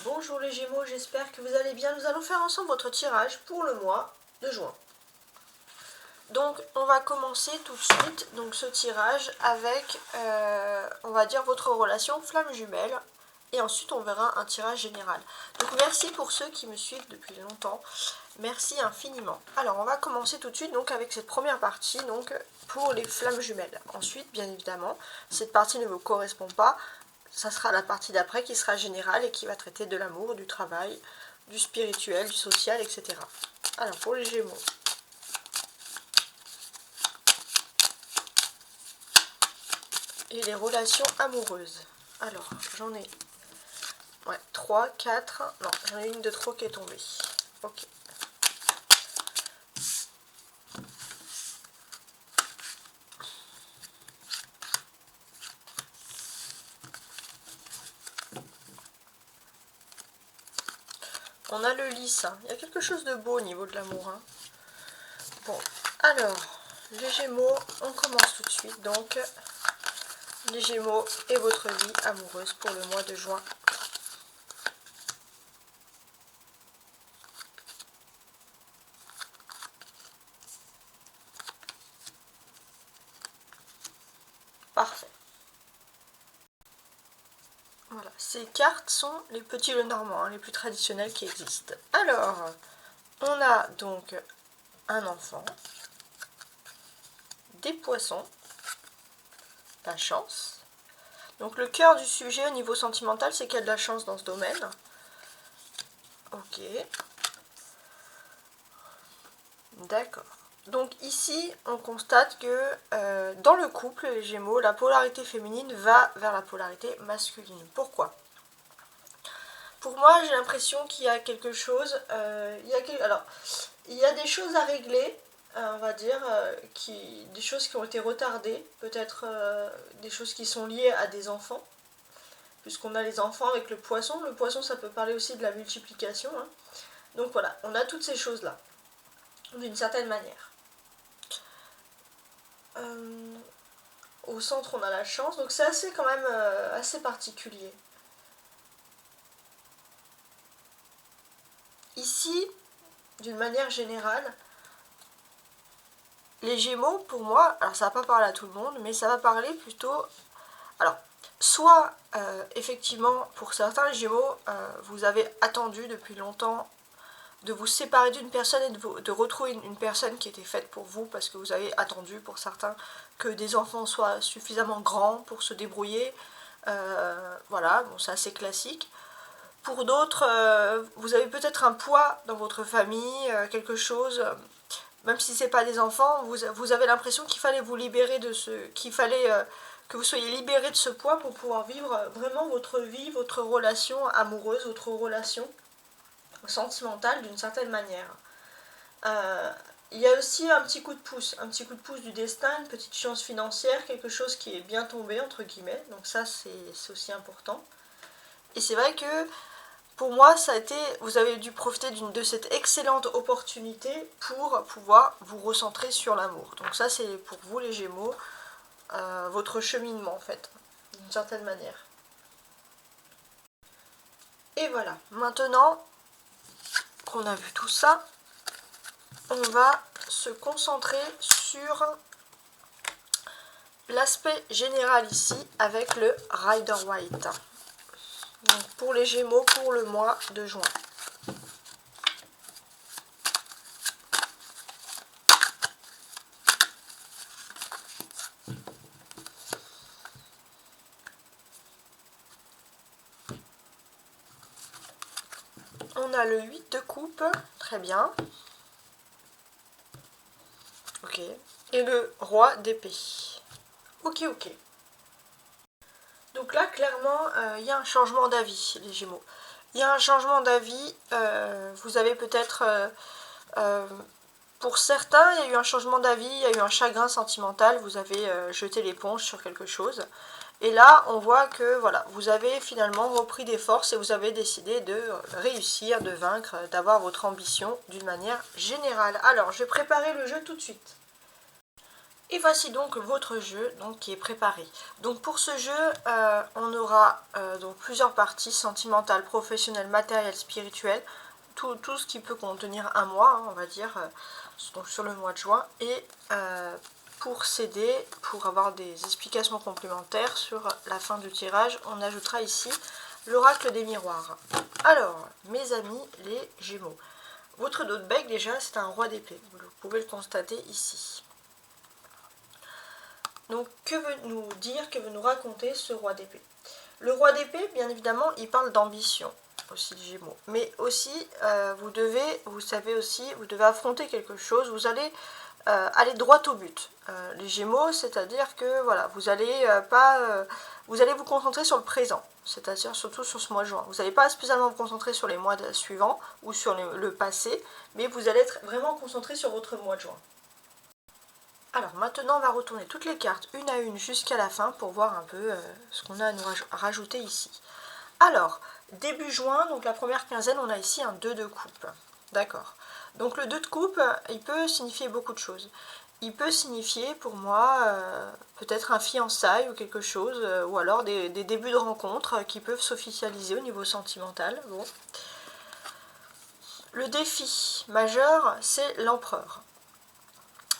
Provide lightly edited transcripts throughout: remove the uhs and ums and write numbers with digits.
Bonjour les Gémeaux, j'espère que vous allez bien. Nous allons faire ensemble votre tirage pour le mois de juin. Donc on va commencer tout de suite donc, ce tirage avec, on va dire, votre relation flamme jumelle. Et ensuite on verra un tirage général. Donc merci pour ceux qui me suivent depuis longtemps. Merci infiniment. Alors on va commencer tout de suite donc, avec cette première partie donc, pour les flammes jumelles. Ensuite bien évidemment, cette partie ne vous correspond pas. Ça sera la partie d'après qui sera générale et qui va traiter de l'amour, du travail, du spirituel, du social, etc. Alors pour les Gémeaux. Et les relations amoureuses. Alors j'en ai 3, 4, non j'en ai une de trop qui est tombée. Ok. On a le lys, hein. Il y a quelque chose de beau au niveau de l'amour. Hein. Bon, alors, les Gémeaux, on commence tout de suite. Donc, les Gémeaux et votre vie amoureuse pour le mois de juin. Parfait. Voilà, ces cartes sont les petits Lenormand, hein, les plus traditionnels qui existent. Alors, on a donc un enfant, des poissons, la chance. Donc le cœur du sujet au niveau sentimental, c'est qu'il y a de la chance dans ce domaine. Ok. D'accord. Donc ici, on constate que dans le couple, les Gémeaux, la polarité féminine va vers la polarité masculine. Pourquoi ? Pour moi, j'ai l'impression qu'il y a quelque chose... Alors, il y a des choses à régler, on va dire, des choses qui ont été retardées, peut-être des choses qui sont liées à des enfants, puisqu'on a les enfants avec le poisson. Le poisson, ça peut parler aussi de la multiplication. Hein. Donc voilà, on a toutes ces choses-là, d'une certaine manière. Au centre, on a la chance, donc c'est assez quand même assez particulier. Ici, d'une manière générale, les Gémeaux, pour moi, alors ça va pas parler à tout le monde, mais ça va parler plutôt... Alors, soit, effectivement, pour certains Gémeaux, vous avez attendu depuis longtemps de vous séparer d'une personne et de retrouver une personne qui était faite pour vous, parce que vous avez attendu, pour certains, que des enfants soient suffisamment grands pour se débrouiller. Voilà, bon, c'est assez classique. Pour d'autres, vous avez peut-être un poids dans votre famille, quelque chose, même si ce n'est pas des enfants, vous avez l'impression qu'il fallait vous libérer de ce... qu'il fallait que vous soyez libéré de ce poids pour pouvoir vivre vraiment votre vie, votre relation amoureuse, votre relation sentimentale d'une certaine manière. Il y a aussi un petit coup de pouce du destin, une petite chance financière, quelque chose qui est bien tombé, entre guillemets, donc ça c'est aussi important. Et c'est vrai que pour moi, ça a été, vous avez dû profiter de cette excellente opportunité pour pouvoir vous recentrer sur l'amour. Donc ça, c'est pour vous les Gémeaux, votre cheminement en fait, d'une certaine manière. Et voilà, maintenant qu'on a vu tout ça, on va se concentrer sur l'aspect général ici avec le Rider-Waite. Donc pour les Gémeaux pour le mois de juin. On a le 8 de coupe, très bien. Ok. Et le roi d'épée. Ok, ok. Donc là, clairement, il y a un changement d'avis, les Gémeaux. Il y a un changement d'avis. Vous avez peut-être... pour certains, il y a eu un changement d'avis, il y a eu un chagrin sentimental. Vous avez jeté l'éponge sur quelque chose. Et là, on voit que voilà, vous avez finalement repris des forces et vous avez décidé de réussir, de vaincre, d'avoir votre ambition d'une manière générale. Alors, je vais préparer le jeu tout de suite. Et voici donc votre jeu donc, qui est préparé. Donc pour ce jeu, on aura donc plusieurs parties, sentimentales, professionnelles, matérielles, spirituelles, tout ce qui peut contenir un mois, hein, on va dire, donc sur le mois de juin. Et pour s'aider, pour avoir des explications complémentaires sur la fin du tirage, on ajoutera ici l'oracle des miroirs. Alors, mes amis, les Gémeaux. Votre dos de bec, déjà, c'est un roi d'épée. Vous pouvez le constater ici. Donc, que veut nous dire, que veut nous raconter ce roi d'épée? Le roi d'épée, bien évidemment, il parle d'ambition, aussi les Gémeaux. Mais aussi, vous devez affronter quelque chose, vous allez aller droit au but. Les Gémeaux, c'est-à-dire que, voilà, vous allez vous allez vous concentrer sur le présent, c'est-à-dire surtout sur ce mois de juin. Vous n'allez pas spécialement vous concentrer sur les mois suivants ou sur le passé, mais vous allez être vraiment concentré sur votre mois de juin. Alors maintenant on va retourner toutes les cartes une à une jusqu'à la fin pour voir un peu ce qu'on a à nous rajouter ici. Alors, début juin, donc la première quinzaine, on a ici un 2 de coupe. D'accord. Donc le 2 de coupe, il peut signifier beaucoup de choses. Il peut signifier pour moi peut-être un fiançailles ou quelque chose, ou alors des débuts de rencontres qui peuvent s'officialiser au niveau sentimental. Bon. Le défi majeur, c'est l'empereur.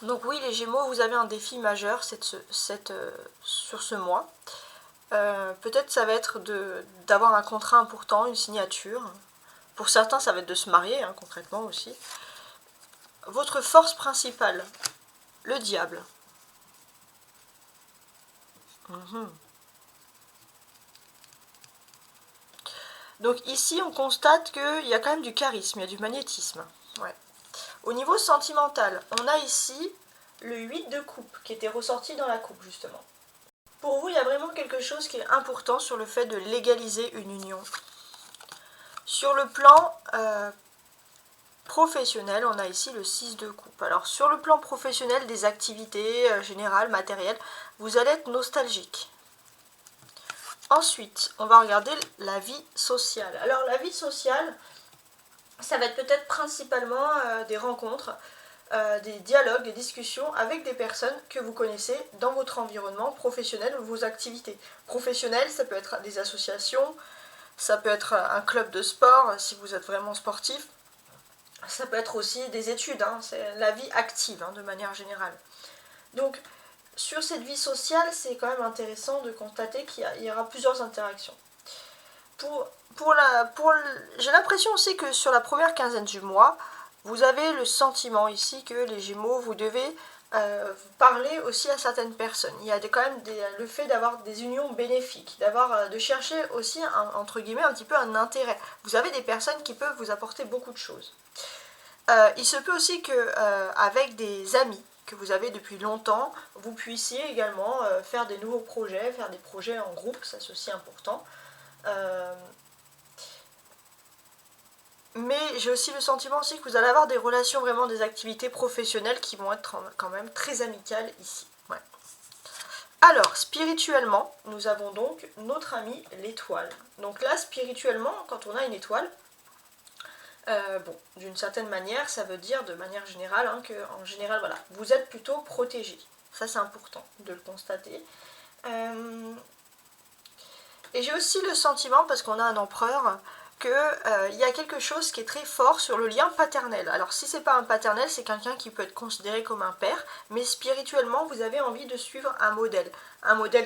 Donc oui, les Gémeaux, vous avez un défi majeur sur ce mois. Peut-être ça va être d'avoir un contrat important, une signature. Pour certains, ça va être de se marier, hein, concrètement aussi. Votre force principale, le diable. Donc ici, on constate qu'il y a quand même du charisme, il y a du magnétisme. Ouais. Au niveau sentimental, on a ici le 8 de coupe qui était ressorti dans la coupe, justement. Pour vous, il y a vraiment quelque chose qui est important sur le fait de légaliser une union. Sur le plan professionnel, on a ici le 6 de coupe. Alors sur le plan professionnel, des activités générales, matérielles, vous allez être nostalgique. Ensuite, on va regarder la vie sociale. Alors la vie sociale, ça va être peut-être principalement des rencontres, des dialogues, des discussions avec des personnes que vous connaissez dans votre environnement professionnel ou vos activités. Professionnelles, ça peut être des associations, ça peut être un club de sport si vous êtes vraiment sportif, ça peut être aussi des études, hein, c'est la vie active de manière générale. Donc sur cette vie sociale, c'est quand même intéressant de constater qu'il y aura plusieurs interactions. J'ai l'impression aussi que sur la première quinzaine du mois, vous avez le sentiment ici que les Gémeaux, vous devez parler aussi à certaines personnes. Il y a quand même le fait d'avoir des unions bénéfiques, de chercher aussi, entre guillemets, un petit peu un intérêt. Vous avez des personnes qui peuvent vous apporter beaucoup de choses. Il se peut aussi qu'avec des amis que vous avez depuis longtemps, vous puissiez également faire des nouveaux projets, faire des projets en groupe, ça c'est aussi important. Mais j'ai aussi le sentiment aussi que vous allez avoir des relations, vraiment des activités professionnelles qui vont être quand même très amicales ici. Ouais. Alors, spirituellement, nous avons donc notre ami l'étoile. Donc là, spirituellement, quand on a une étoile, bon, d'une certaine manière, ça veut dire de manière générale que, en général, voilà, vous êtes plutôt protégé. Ça, c'est important de le constater. Et j'ai aussi le sentiment, parce qu'on a un empereur, qu'il y a quelque chose qui est très fort sur le lien paternel. Alors si c'est pas un paternel, c'est quelqu'un qui peut être considéré comme un père, mais spirituellement, vous avez envie de suivre un modèle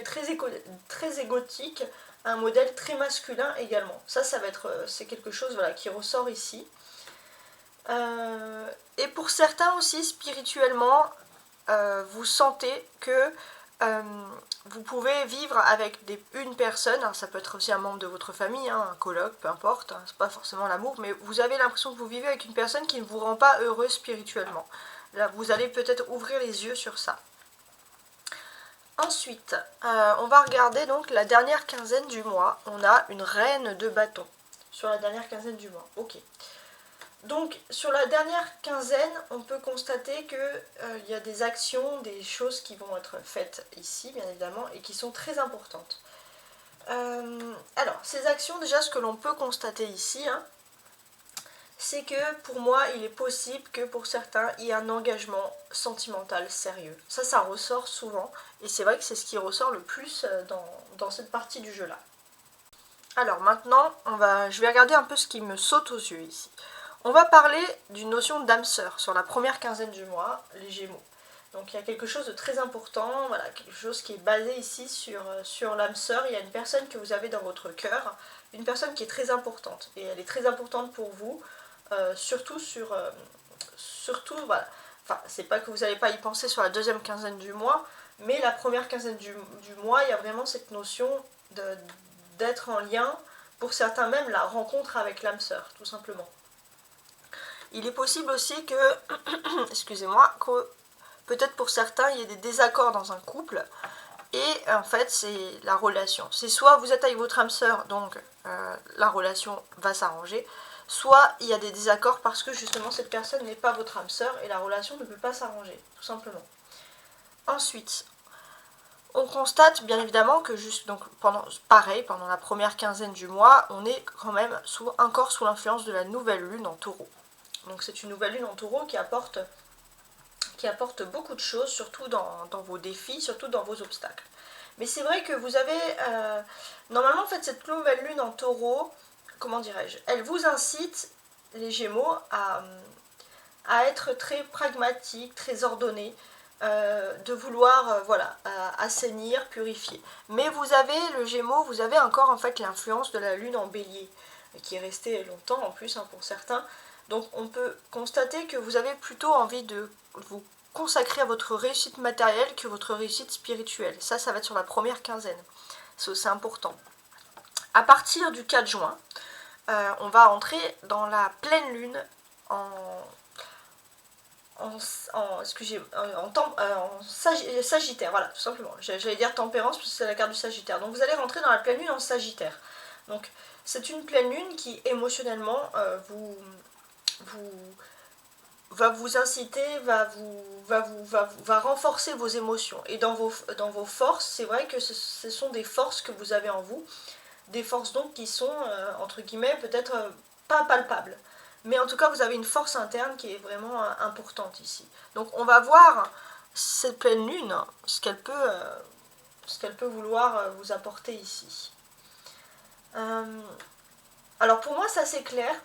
très égotique, un modèle très masculin également. Ça va être, c'est quelque chose voilà, qui ressort ici. Et pour certains aussi, spirituellement, vous sentez que vous pouvez vivre avec une personne, ça peut être aussi un membre de votre famille, un coloc, peu importe, c'est pas forcément l'amour, mais vous avez l'impression que vous vivez avec une personne qui ne vous rend pas heureux spirituellement. Là, vous allez peut-être ouvrir les yeux sur ça. Ensuite, on va regarder donc la dernière quinzaine du mois. On a une reine de bâton sur la dernière quinzaine du mois. Ok. Donc sur la dernière quinzaine, on peut constater qu'il y a des actions, des choses qui vont être faites ici, bien évidemment, et qui sont très importantes. Alors, ces actions, déjà, ce que l'on peut constater ici, c'est que pour moi, il est possible que pour certains, il y ait un engagement sentimental sérieux. Ça ressort souvent, et c'est vrai que c'est ce qui ressort le plus dans cette partie du jeu-là. Alors maintenant, je vais regarder un peu ce qui me saute aux yeux ici. On va parler d'une notion d'âme sœur sur la première quinzaine du mois, les Gémeaux. Donc il y a quelque chose de très important, voilà, quelque chose qui est basé ici sur l'âme sœur. Il y a une personne que vous avez dans votre cœur, une personne qui est très importante. Et elle est très importante pour vous, surtout voilà. Enfin, c'est pas que vous n'allez pas y penser sur la deuxième quinzaine du mois, mais la première quinzaine du mois, il y a vraiment cette notion d'être en lien, pour certains même la rencontre avec l'âme sœur, tout simplement. Il est possible aussi que, excusez-moi, que peut-être pour certains, il y ait des désaccords dans un couple, et en fait, c'est la relation. C'est soit vous êtes avec votre âme sœur, donc la relation va s'arranger, soit il y a des désaccords parce que justement cette personne n'est pas votre âme sœur et la relation ne peut pas s'arranger, tout simplement. Ensuite, on constate bien évidemment que pendant la première quinzaine du mois, on est quand même encore sous l'influence de la nouvelle lune en taureau. Donc c'est une nouvelle lune en taureau qui apporte beaucoup de choses, surtout dans vos défis, surtout dans vos obstacles. Mais c'est vrai que vous avez, normalement en fait cette nouvelle lune en taureau, comment dirais-je, elle vous incite, les Gémeaux, à être très pragmatique, très ordonné, de vouloir assainir, purifier. Mais vous avez, le Gémeaux, vous avez encore en fait l'influence de la lune en bélier, qui est restée longtemps en plus pour certains. Donc on peut constater que vous avez plutôt envie de vous consacrer à votre réussite matérielle que votre réussite spirituelle. Ça va être sur la première quinzaine. C'est important. À partir du 4 juin, on va entrer dans la pleine lune en Sagittaire, voilà, tout simplement. J'allais dire tempérance parce que c'est la carte du Sagittaire. Donc vous allez rentrer dans la pleine lune en Sagittaire. Donc c'est une pleine lune qui émotionnellement va vous inciter, va renforcer vos émotions. Et dans vos forces, c'est vrai que ce sont des forces que vous avez en vous, des forces donc qui sont, entre guillemets, peut-être pas palpables. Mais en tout cas, vous avez une force interne qui est vraiment importante ici. Donc on va voir cette pleine lune, ce qu'elle peut vouloir vous apporter ici. Alors pour moi, ça c'est clair.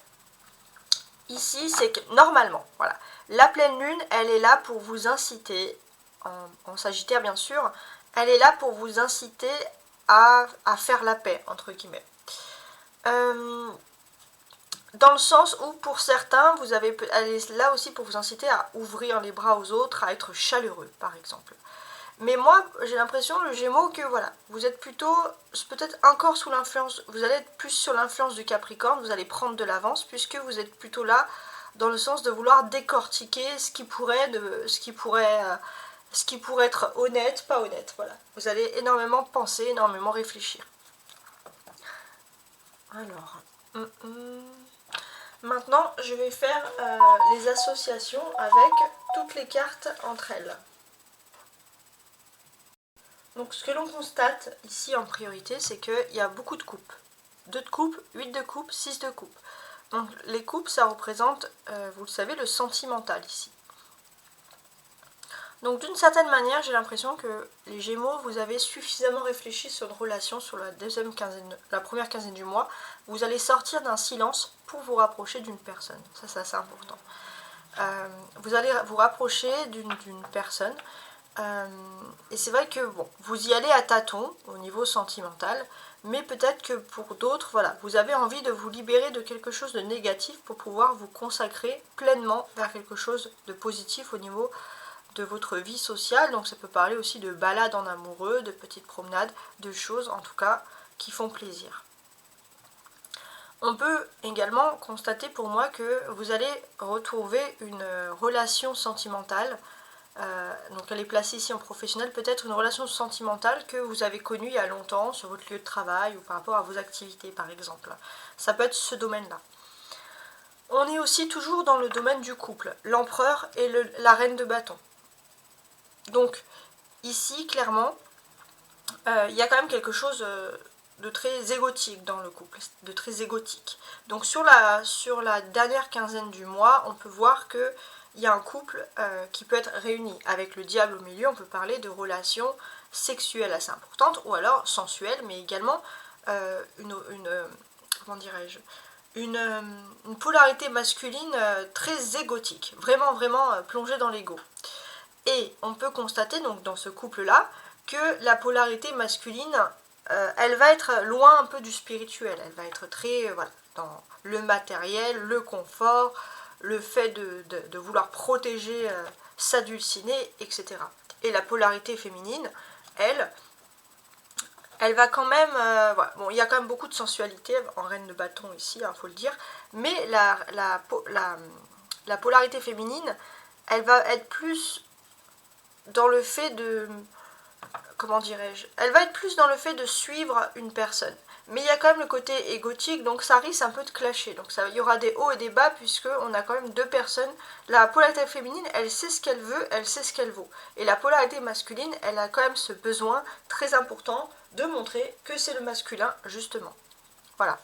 Ici, c'est que normalement, voilà, la pleine lune, elle est là pour vous inciter, en Sagittaire bien sûr, elle est là pour vous inciter à faire la paix, entre guillemets. Dans le sens où pour certains, elle est là aussi pour vous inciter à ouvrir les bras aux autres, à être chaleureux par exemple. Mais moi, j'ai l'impression, le Gémeaux, que voilà, vous êtes plutôt, peut-être encore sous l'influence, vous allez être plus sur l'influence du Capricorne, vous allez prendre de l'avance, puisque vous êtes plutôt là dans le sens de vouloir décortiquer ce qui pourrait être honnête, pas honnête, voilà. Vous allez énormément penser, énormément réfléchir. Alors, maintenant, je vais faire les associations avec toutes les cartes entre elles. Donc ce que l'on constate ici en priorité, c'est qu'il y a beaucoup de coupes. 2 de coupe, 8 de coupe, 6 de coupe. Donc les coupes, ça représente, vous le savez, le sentimental ici. Donc d'une certaine manière, j'ai l'impression que les Gémeaux, vous avez suffisamment réfléchi sur une relation sur la première quinzaine du mois. Vous allez sortir d'un silence pour vous rapprocher d'une personne. Ça, c'est assez important. Vous allez vous rapprocher d'une personne. Et c'est vrai que bon, vous y allez à tâtons au niveau sentimental, mais peut-être que pour d'autres, voilà, vous avez envie de vous libérer de quelque chose de négatif pour pouvoir vous consacrer pleinement vers quelque chose de positif au niveau de votre vie sociale. Donc ça peut parler aussi de balades en amoureux, de petites promenades, de choses en tout cas qui font plaisir. On peut également constater pour moi que vous allez retrouver une relation sentimentale. Donc elle est placée ici en professionnel, peut-être une relation sentimentale que vous avez connue il y a longtemps sur votre lieu de travail ou par rapport à vos activités par exemple. Ça peut être ce domaine-là. On est aussi toujours dans le domaine du couple, l'empereur et la reine de bâton. Donc ici clairement, il y a quand même quelque chose de très égotique dans le couple, de très égotique. Donc sur la dernière quinzaine du mois, on peut voir que il y a un couple qui peut être réuni avec le diable au milieu. On peut parler de relations sexuelles assez importantes ou alors sensuelles, mais également comment dirais-je, une polarité masculine très égotique, vraiment plongée dans l'ego. Et on peut constater donc dans ce couple-là que la polarité masculine, elle va être loin un peu du spirituel, elle va être très dans le matériel, le confort, le fait de vouloir protéger sa dulcinée, etc. Et la polarité féminine, elle va quand même... bon, il y a quand même beaucoup de sensualité en reine de bâton ici, il faut le dire, mais la polarité féminine, elle va être plus dans le fait de... Comment dirais-je? Elle va être plus dans le fait de suivre une personne. Mais il y a quand même le côté égotique, donc ça risque un peu de clasher. Donc il y aura des hauts et des bas, puisqu'on a quand même deux personnes. La polarité féminine, elle sait ce qu'elle veut, elle sait ce qu'elle vaut. Et la polarité masculine, elle a quand même ce besoin très important de montrer que c'est le masculin, justement. Voilà.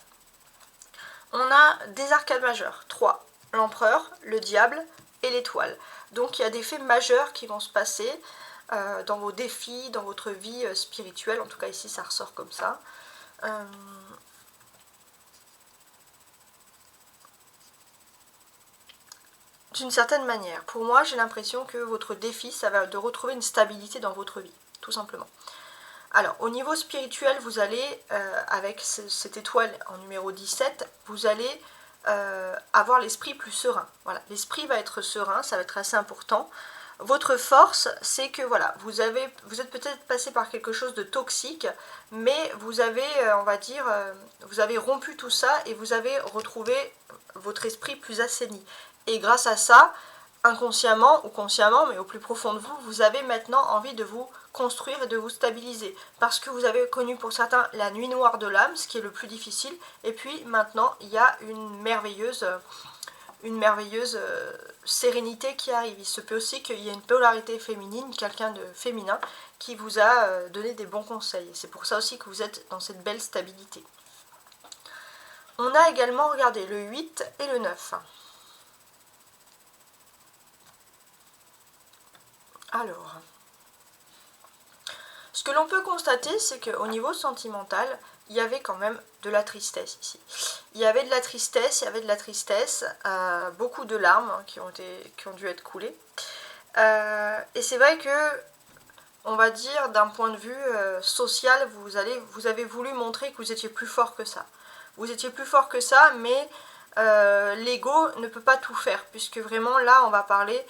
On a des arcades majeurs, 3. L'empereur, le diable et l'étoile. Donc il y a des faits majeurs qui vont se passer dans vos défis, dans votre vie spirituelle. En tout cas ici ça ressort comme ça. D'une certaine manière, pour moi j'ai l'impression que votre défi, ça va de retrouver une stabilité dans votre vie, tout simplement. Alors au niveau spirituel, vous allez, avec cette étoile en numéro 17, vous allez avoir l'esprit plus serein. Voilà, l'esprit va être serein, ça va être assez important. Votre force, c'est que voilà, vous êtes peut-être passé par quelque chose de toxique, mais vous avez, on va dire, vous avez rompu tout ça et vous avez retrouvé votre esprit plus assaini. Et grâce à ça, inconsciemment ou consciemment, mais au plus profond de vous, vous avez maintenant envie de vous construire et de vous stabiliser. Parce que vous avez connu pour certains la nuit noire de l'âme, ce qui est le plus difficile, et puis maintenant, il y a une merveilleuse sérénité qui arrive. Il se peut aussi qu'il y ait une polarité féminine, quelqu'un de féminin, qui vous a donné des bons conseils. C'est pour ça aussi que vous êtes dans cette belle stabilité. On a également regardé le 8 et le 9. Alors, ce que l'on peut constater, c'est qu'au niveau sentimental, il y avait quand même de la tristesse ici. Il y avait de la tristesse, beaucoup de larmes qui ont dû être coulées. Et c'est vrai que, on va dire, d'un point de vue social, vous avez voulu montrer que vous étiez plus fort que ça. Vous étiez plus fort que ça, mais l'ego ne peut pas tout faire, puisque vraiment là, on va parler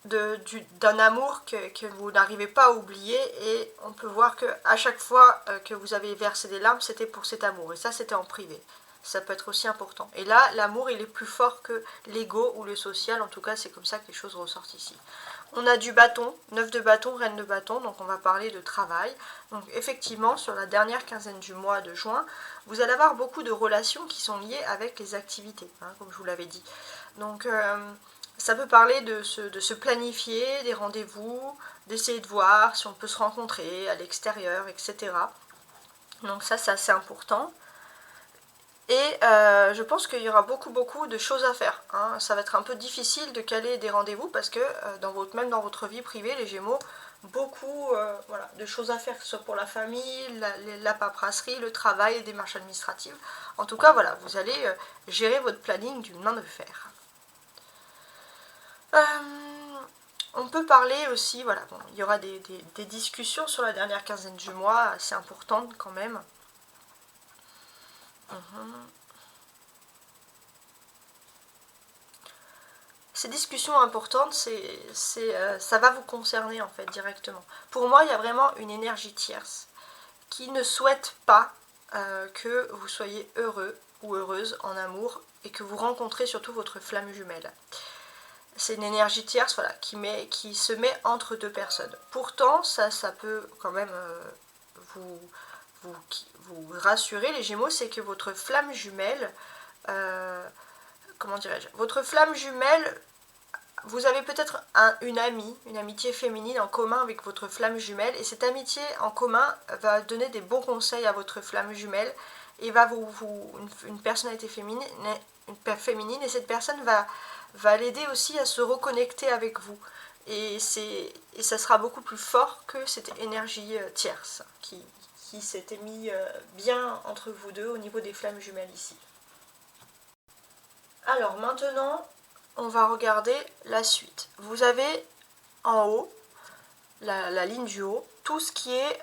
d'un amour que vous n'arrivez pas à oublier, et on peut voir que à chaque fois que vous avez versé des larmes, c'était pour cet amour, et ça c'était en privé. Ça peut être aussi important. Et là, l'amour, il est plus fort que l'ego ou le social, en tout cas c'est comme ça que les choses ressortent ici. On a du bâton, 9 de bâton, reine de bâton, donc on va parler de travail. Donc effectivement, sur la dernière quinzaine du mois de juin, vous allez avoir beaucoup de relations qui sont liées avec les activités, hein, comme je vous l'avais dit. Donc ça peut parler de se planifier des rendez-vous, d'essayer de voir si on peut se rencontrer à l'extérieur, etc. Donc ça, c'est assez important. Et je pense qu'il y aura beaucoup de choses à faire. Hein. Ça va être un peu difficile de caler des rendez-vous parce que même dans votre vie privée, les Gémeaux, beaucoup de choses à faire, que ce soit pour la famille, la paperasserie, le travail, les démarches administratives. En tout cas, voilà, vous allez gérer votre planning d'une main de fer. On peut parler aussi, voilà, bon, il y aura des discussions sur la dernière quinzaine du mois, assez importantes quand même. Ces discussions importantes, ça va vous concerner en fait directement. Pour moi, il y a vraiment une énergie tierce qui ne souhaite pas que vous soyez heureux ou heureuse en amour et que vous rencontrez surtout votre flamme jumelle. C'est une énergie tierce, voilà, qui se met entre deux personnes. Pourtant, ça peut quand même vous rassurer, les Gémeaux, c'est que votre flamme jumelle, comment dirais-je, votre flamme jumelle vous avez peut-être une amitié féminine en commun avec votre flamme jumelle, et cette amitié en commun va donner des bons conseils à votre flamme jumelle, et va une personnalité féminine, et cette personne va l'aider aussi à se reconnecter avec vous. Et ça sera beaucoup plus fort que cette énergie tierce qui s'était mis bien entre vous deux au niveau des flammes jumelles ici. Alors maintenant, on va regarder la suite. Vous avez en haut, la ligne du haut, tout ce qui est,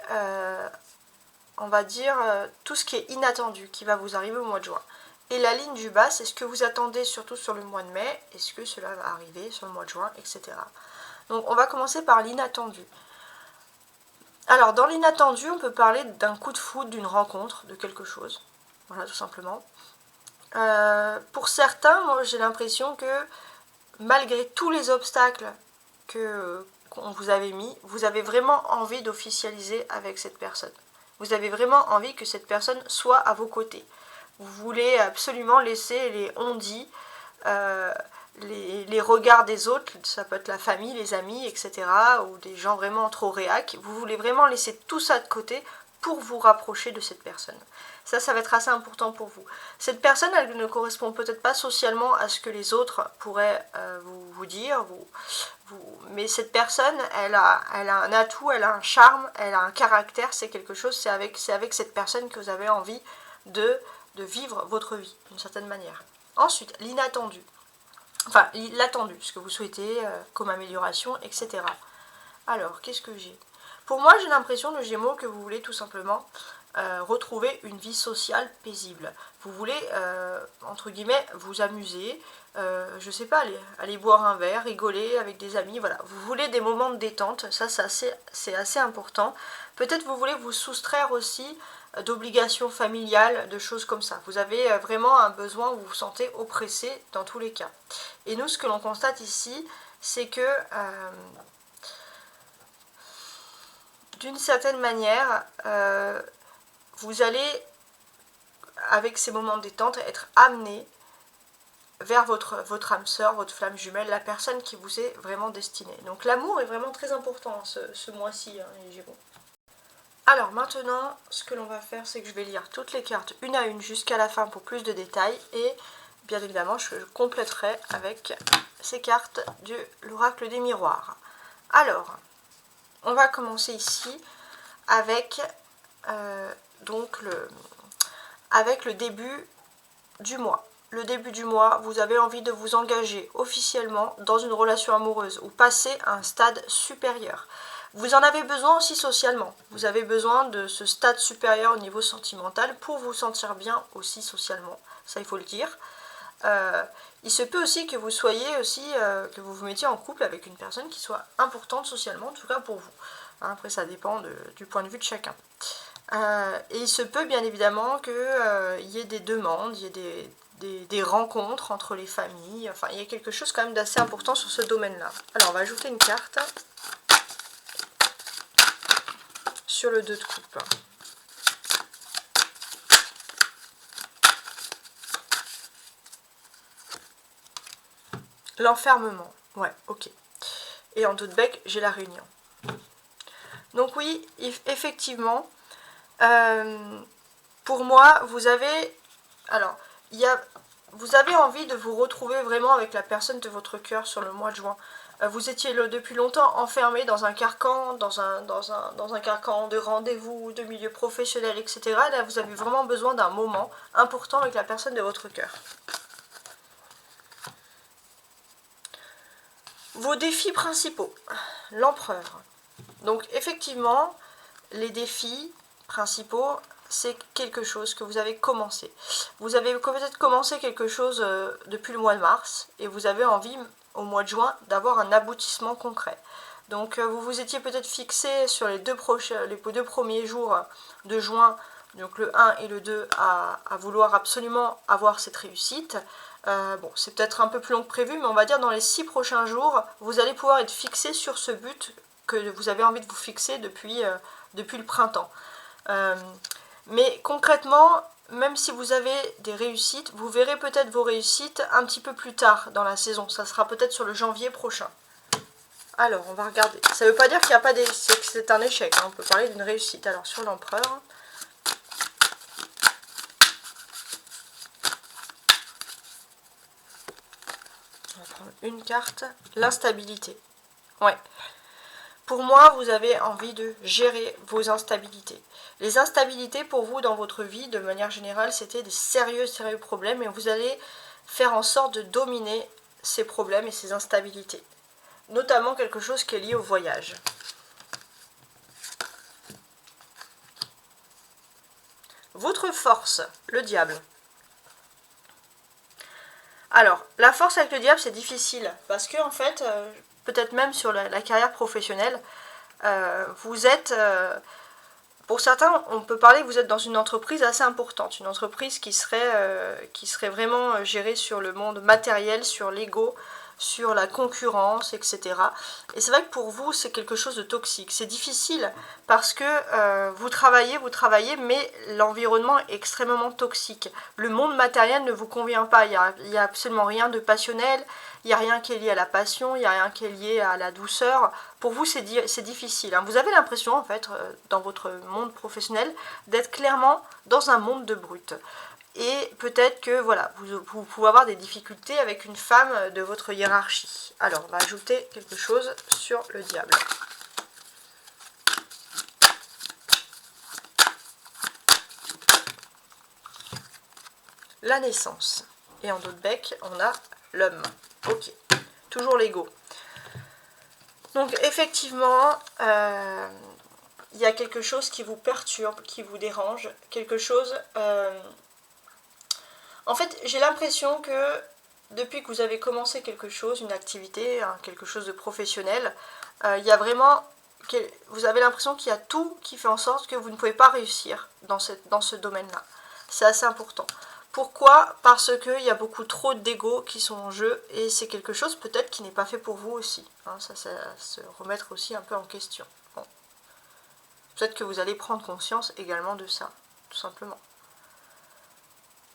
on va dire, tout ce qui est inattendu qui va vous arriver au mois de juin. Et la ligne du bas, c'est ce que vous attendez surtout sur le mois de mai, est-ce que cela va arriver sur le mois de juin, etc. Donc on va commencer par l'inattendu. Alors dans l'inattendu, on peut parler d'un coup de foudre, d'une rencontre, de quelque chose. Voilà, tout simplement. Pour certains, moi j'ai l'impression que malgré tous les obstacles qu'on vous avait mis, vous avez vraiment envie d'officialiser avec cette personne. Vous avez vraiment envie que cette personne soit à vos côtés. Vous voulez absolument laisser les on-dit, les regards des autres, ça peut être la famille, les amis, etc. ou des gens vraiment trop réac. Vous voulez vraiment laisser tout ça de côté pour vous rapprocher de cette personne. Ça va être assez important pour vous. Cette personne, elle ne correspond peut-être pas socialement à ce que les autres pourraient vous dire, mais cette personne, elle a un atout, elle a un charme, elle a un caractère, c'est quelque chose, c'est avec cette personne que vous avez envie de vivre votre vie, d'une certaine manière. Ensuite, l'inattendu. Enfin, l'attendu, ce que vous souhaitez comme amélioration, etc. Alors, qu'est-ce que j'ai ? Pour moi, j'ai l'impression, le Gémeaux, que vous voulez tout simplement retrouver une vie sociale paisible. Vous voulez, entre guillemets, vous amuser, je sais pas, aller boire un verre, rigoler avec des amis, voilà. Vous voulez des moments de détente, ça c'est assez important. Peut-être vous voulez vous soustraire aussi d'obligations familiales, de choses comme ça. Vous avez vraiment un besoin où vous vous sentez oppressé dans tous les cas. Et nous, ce que l'on constate ici, c'est que d'une certaine manière, vous allez, avec ces moments de détente, être amené vers votre âme sœur, votre flamme jumelle, la personne qui vous est vraiment destinée. Donc l'amour est vraiment très important ce mois-ci, hein, les Gémeaux. Alors maintenant, ce que l'on va faire, c'est que je vais lire toutes les cartes une à une jusqu'à la fin pour plus de détails. Et bien évidemment, je compléterai avec ces cartes de l'oracle des miroirs. Alors, on va commencer ici avec avec le début du mois. Le début du mois, vous avez envie de vous engager officiellement dans une relation amoureuse ou passer à un stade supérieur. Vous en avez besoin aussi socialement. Vous avez besoin de ce stade supérieur au niveau sentimental pour vous sentir bien aussi socialement. Ça, il faut le dire. Il se peut aussi que vous soyez aussi, que vous vous mettiez en couple avec une personne qui soit importante socialement, en tout cas pour vous. Après, ça dépend du point de vue de chacun. Et il se peut bien évidemment qu'il y ait des demandes, il y ait des rencontres entre les familles. Enfin, il y a quelque chose quand même d'assez important sur ce domaine-là. Alors, on va ajouter une carte sur le 2 de coupe. L'enfermement. Ouais, ok. Et en dos de bec, j'ai la réunion. Donc oui, effectivement, pour moi, vous avez... Alors, vous avez envie de vous retrouver vraiment avec la personne de votre cœur sur le mois de juin. Vous étiez depuis longtemps enfermé dans un carcan, dans un carcan de rendez-vous, de milieu professionnel, etc. Là, vous avez vraiment besoin d'un moment important avec la personne de votre cœur. Vos défis principaux. L'empereur. Donc, effectivement, les défis principaux, c'est quelque chose que vous avez commencé. Vous avez peut-être commencé quelque chose depuis le mois de mars et vous avez envie au mois de juin d'avoir un aboutissement concret. Donc vous vous étiez peut-être fixé sur les deux premiers jours de juin, donc le 1 et le 2, à vouloir absolument avoir cette réussite. Bon, c'est peut-être un peu plus long que prévu, mais on va dire dans les 6 prochains jours, vous allez pouvoir être fixé sur ce but que vous avez envie de vous fixer depuis le printemps. Mais concrètement, même si vous avez des réussites, vous verrez peut-être vos réussites un petit peu plus tard dans la saison. Ça sera peut-être sur le janvier prochain. Alors, on va regarder. Ça ne veut pas dire qu'il n'y a pas des... c'est un échec, hein. On peut parler d'une réussite. Alors, sur l'empereur... on va prendre une carte. L'instabilité. Ouais. Pour moi, vous avez envie de gérer vos instabilités. Les instabilités pour vous dans votre vie, de manière générale, c'était des sérieux problèmes et vous allez faire en sorte de dominer ces problèmes et ces instabilités. Notamment quelque chose qui est lié au voyage. Votre force, le diable. Alors, la force avec le diable, c'est difficile parce que en fait, peut-être même sur la carrière professionnelle, vous êtes, pour certains, on peut parler que vous êtes dans une entreprise assez importante, une entreprise qui serait vraiment gérée sur le monde matériel, sur l'ego, sur la concurrence, etc. Et c'est vrai que pour vous, c'est quelque chose de toxique. C'est difficile parce que vous travaillez, mais l'environnement est extrêmement toxique. Le monde matériel ne vous convient pas. Il n'y a absolument rien de passionnel, il n'y a rien qui est lié à la passion, il n'y a rien qui est lié à la douceur. Pour vous, c'est difficile. Hein. Vous avez l'impression, en fait, dans votre monde professionnel, d'être clairement dans un monde de brut. Et peut-être que voilà, vous pouvez avoir des difficultés avec une femme de votre hiérarchie. Alors, on va ajouter quelque chose sur le diable. La naissance. Et en dos de bec, on a l'homme. Ok, toujours l'ego. Donc effectivement, il y a quelque chose qui vous perturbe, qui vous dérange, quelque chose... En fait, j'ai l'impression que depuis que vous avez commencé quelque chose, une activité, hein, quelque chose de professionnel, il y a vraiment... Vous avez l'impression qu'il y a tout qui fait en sorte que vous ne pouvez pas réussir dans ce domaine-là. C'est assez important. Pourquoi? Parce qu'il y a beaucoup trop d'ego qui sont en jeu et c'est quelque chose peut-être qui n'est pas fait pour vous aussi. Hein, ça se remettre aussi un peu en question. Bon. Peut-être que vous allez prendre conscience également de ça, tout simplement.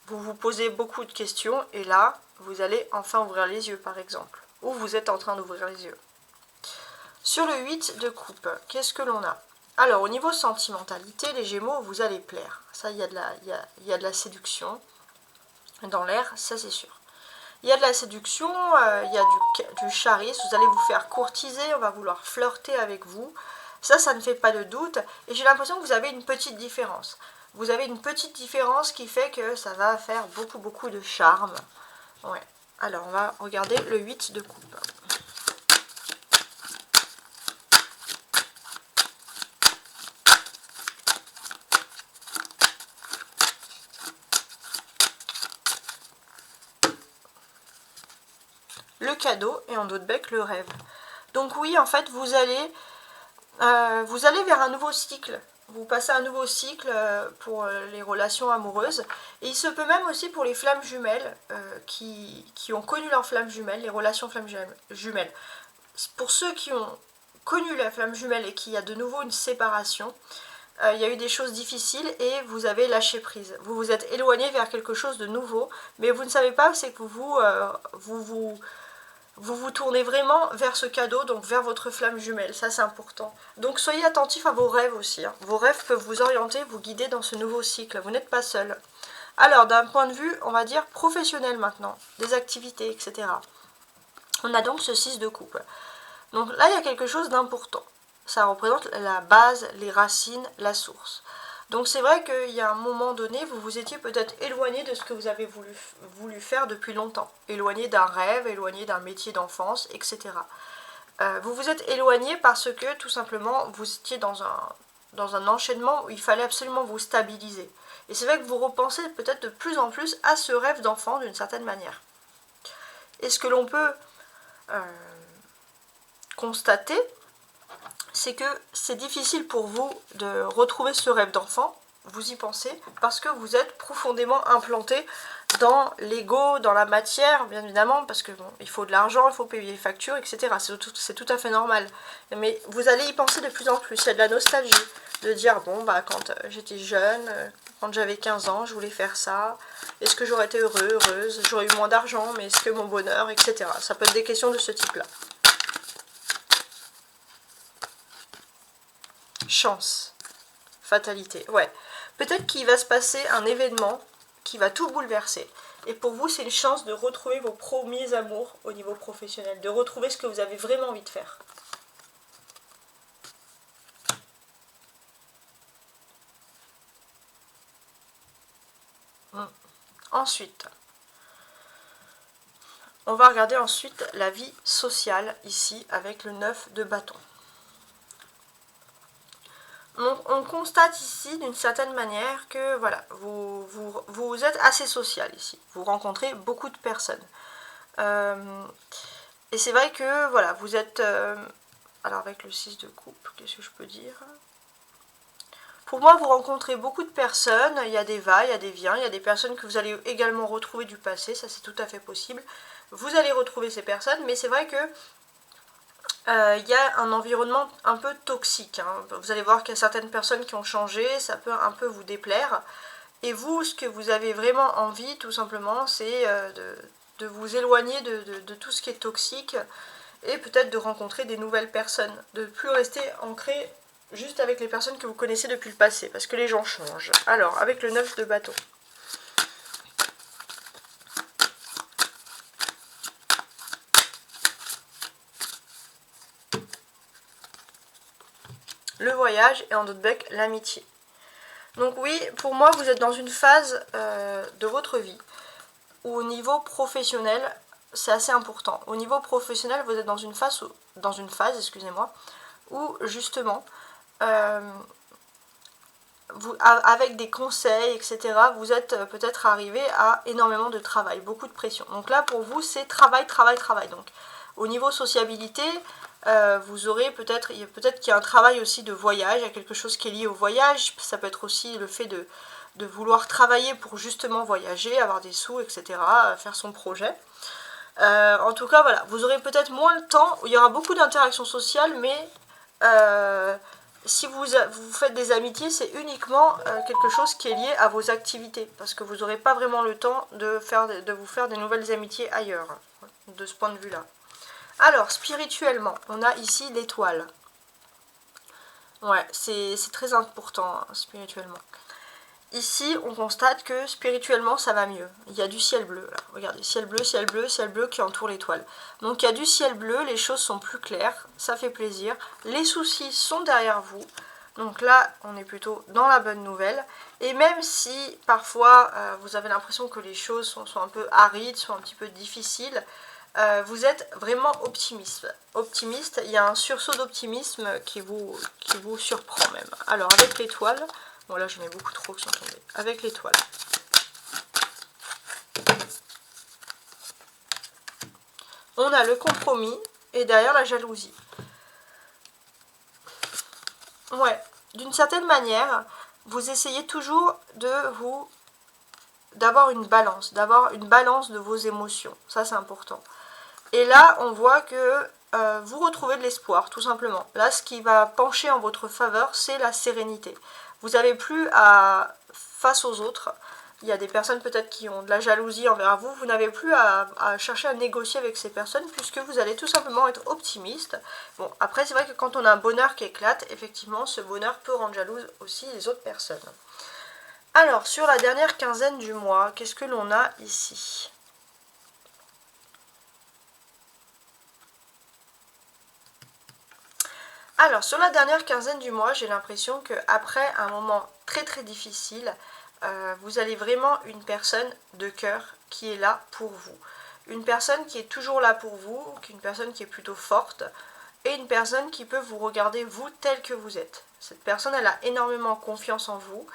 Vous vous posez beaucoup de questions et là, vous allez enfin ouvrir les yeux par exemple. Ou vous êtes en train d'ouvrir les yeux. Sur le 8 de coupe, qu'est-ce que l'on a? Alors au niveau sentimentalité, les Gémeaux, vous allez plaire. Ça, il y a de la séduction dans l'air, ça c'est sûr. Il y a de la séduction, il y a du charisme, vous allez vous faire courtiser, on va vouloir flirter avec vous. Ça ne fait pas de doute. Et j'ai l'impression que vous avez une petite différence. Vous avez une petite différence qui fait que ça va faire beaucoup de charme. Ouais. Alors, on va regarder le 8 de coupe. Le cadeau et en dos de bec, le rêve. Donc oui, en fait, vous allez vers un nouveau cycle. Vous passez un nouveau cycle pour les relations amoureuses. Et il se peut même aussi pour les flammes jumelles qui ont connu leurs flammes jumelles, les relations flammes jumelles. Pour ceux qui ont connu la flamme jumelle et qu'il y a de nouveau une séparation, il y a eu des choses difficiles et vous avez lâché prise. Vous vous êtes éloigné vers quelque chose de nouveau, mais vous ne savez pas, c'est que vous vous tournez vraiment vers ce cadeau, donc vers votre flamme jumelle, ça c'est important. Donc soyez attentifs à vos rêves aussi. Hein. Vos rêves peuvent vous orienter, vous guider dans ce nouveau cycle, vous n'êtes pas seul. Alors d'un point de vue, on va dire professionnel maintenant, des activités, etc. On a donc ce 6 de coupe. Donc là il y a quelque chose d'important. Ça représente la base, les racines, la source. Donc c'est vrai qu'il y a un moment donné, vous vous étiez peut-être éloigné de ce que vous avez voulu faire depuis longtemps. Éloigné d'un rêve, éloigné d'un métier d'enfance, etc. Vous vous êtes éloigné parce que tout simplement vous étiez dans un enchaînement où il fallait absolument vous stabiliser. Et c'est vrai que vous repensez peut-être de plus en plus à ce rêve d'enfant d'une certaine manière. Et ce que l'on peut constater, c'est que c'est difficile pour vous de retrouver ce rêve d'enfant, vous y pensez, parce que vous êtes profondément implanté dans l'ego, dans la matière, bien évidemment, parce que bon, il faut de l'argent, il faut payer les factures, etc. C'est tout à fait normal. Mais vous allez y penser de plus en plus, il y a de la nostalgie, de dire, bon, bah quand j'étais jeune, Quand j'avais 15 ans, je voulais faire ça. Est-ce que j'aurais été heureux, heureuse? J'aurais eu moins d'argent, mais est-ce que mon bonheur, etc. Ça peut être des questions de ce type-là. Chance. Fatalité. Ouais. Peut-être qu'il va se passer un événement qui va tout bouleverser. Et pour vous, c'est une chance de retrouver vos premiers amours au niveau professionnel. De retrouver ce que vous avez vraiment envie de faire. Ensuite, on va regarder ensuite la vie sociale ici avec le 9 de bâton. Donc on constate ici d'une certaine manière que voilà, vous êtes assez social ici. Vous rencontrez beaucoup de personnes. Et c'est vrai que voilà, vous êtes... alors avec le 6 de coupe, qu'est-ce que je peux dire ? Pour moi, vous rencontrez beaucoup de personnes, il y a des va, il y a des viens, il y a des personnes que vous allez également retrouver du passé, ça c'est tout à fait possible. Vous allez retrouver ces personnes, mais c'est vrai que il y a un environnement un peu toxique. Hein. Vous allez voir qu'il y a certaines personnes qui ont changé, ça peut un peu vous déplaire. Et vous, ce que vous avez vraiment envie, tout simplement, c'est de vous éloigner de tout ce qui est toxique et peut-être de rencontrer des nouvelles personnes, de ne plus rester ancré juste avec les personnes que vous connaissez depuis le passé, parce que les gens changent. Alors, avec le 9 de bâton. Le voyage et en d'autres bec, l'amitié. Donc oui, pour moi, vous êtes dans une phase de votre vie où au niveau professionnel, c'est assez important. Au niveau professionnel, vous êtes dans une phase, excusez-moi, où justement, avec des conseils, etc., vous êtes peut-être arrivé à énormément de travail, beaucoup de pression. Donc là, pour vous, c'est travail, travail, travail. Donc, au niveau sociabilité, vous aurez peut-être qu'il y a un travail aussi de voyage, il y a quelque chose qui est lié au voyage. Ça peut être aussi le fait de vouloir travailler pour justement voyager, avoir des sous, etc., faire son projet. En tout cas, voilà, vous aurez peut-être moins le temps, où il y aura beaucoup d'interactions sociales, mais si vous faites des amitiés, c'est uniquement quelque chose qui est lié à vos activités, parce que vous n'aurez pas vraiment le temps de vous faire des nouvelles amitiés ailleurs, de ce point de vue-là. Alors, spirituellement, on a ici l'étoile. Ouais, c'est très important, hein, spirituellement. Ici, on constate que spirituellement, ça va mieux. Il y a du ciel bleu, là. Regardez, ciel bleu qui entoure l'étoile. Donc, il y a du ciel bleu, les choses sont plus claires, ça fait plaisir. Les soucis sont derrière vous. Donc là, on est plutôt dans la bonne nouvelle. Et même si, parfois, vous avez l'impression que les choses sont un peu arides, sont un petit peu difficiles, vous êtes vraiment optimiste. Il y a un sursaut d'optimisme qui vous surprend même. Alors, avec l'étoile... Bon là j'en ai beaucoup trop qui sont tombés. Avec l'étoile. On a le compromis et derrière la jalousie. Ouais, d'une certaine manière, vous essayez toujours d'avoir une balance de vos émotions. Ça c'est important. Et là on voit que vous retrouvez de l'espoir, tout simplement. Là ce qui va pencher en votre faveur, c'est la sérénité. Vous n'avez plus face aux autres, il y a des personnes peut-être qui ont de la jalousie envers vous, vous n'avez plus à chercher à négocier avec ces personnes puisque vous allez tout simplement être optimiste. Bon, après c'est vrai que quand on a un bonheur qui éclate, effectivement ce bonheur peut rendre jalouse aussi les autres personnes. Alors, sur la dernière quinzaine du mois, qu'est-ce que l'on a ici ? Alors, sur la dernière quinzaine du mois, j'ai l'impression qu'après un moment très très difficile, vous avez vraiment une personne de cœur qui est là pour vous. Une personne qui est toujours là pour vous, une personne qui est plutôt forte, et une personne qui peut vous regarder vous tel que vous êtes. Cette personne, elle a énormément confiance en vous.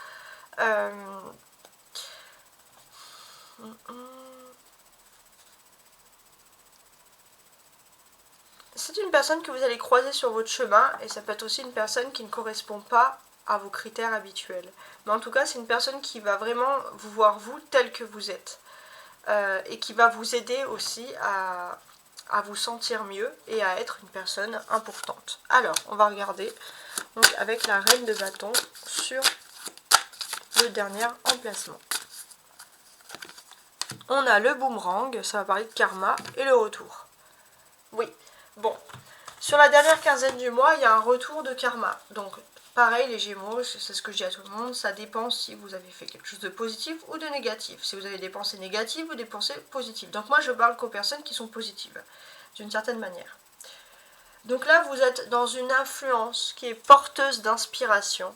C'est une personne que vous allez croiser sur votre chemin et ça peut être aussi une personne qui ne correspond pas à vos critères habituels. Mais en tout cas, c'est une personne qui va vraiment vous voir vous tel que vous êtes et qui va vous aider aussi à vous sentir mieux et à être une personne importante. Alors, on va regarder donc avec la reine de bâton sur le le dernier emplacement. On a le boomerang, ça va parler de karma, et le retour. Oui, bon. Sur la dernière quinzaine du mois, il y a un retour de karma. Donc, pareil, les Gémeaux, c'est ce que je dis à tout le monde, ça dépend si vous avez fait quelque chose de positif ou de négatif. Si vous avez des pensées négatives ou des pensées positives. Donc moi, je parle qu'aux personnes qui sont positives, d'une certaine manière. Donc là, vous êtes dans une influence qui est porteuse d'inspiration.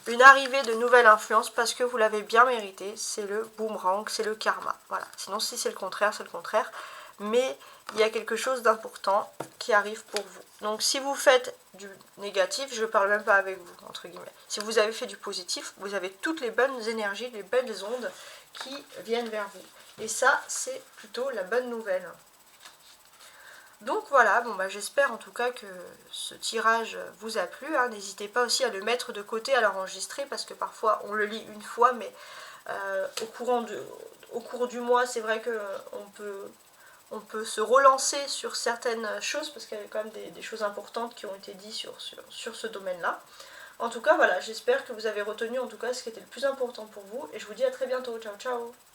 Une arrivée de nouvelles influences parce que vous l'avez bien mérité. C'est le boomerang, c'est le karma. Voilà. Sinon, si c'est le contraire, c'est le contraire. Mais il y a quelque chose d'important qui arrive pour vous. Donc si vous faites du négatif, je ne parle même pas avec vous, entre guillemets. Si vous avez fait du positif, vous avez toutes les bonnes énergies, les belles ondes qui viennent vers vous. Et ça, c'est plutôt la bonne nouvelle. Donc voilà, bon bah j'espère en tout cas que ce tirage vous a plu. Hein. N'hésitez pas aussi à le mettre de côté, à l'enregistrer, parce que parfois on le lit une fois, mais au cours du mois, c'est vrai qu'on peut se relancer sur certaines choses, parce qu'il y a quand même des choses importantes qui ont été dites sur ce domaine-là. En tout cas, voilà, j'espère que vous avez retenu en tout cas ce qui était le plus important pour vous, et je vous dis à très bientôt. Ciao, ciao!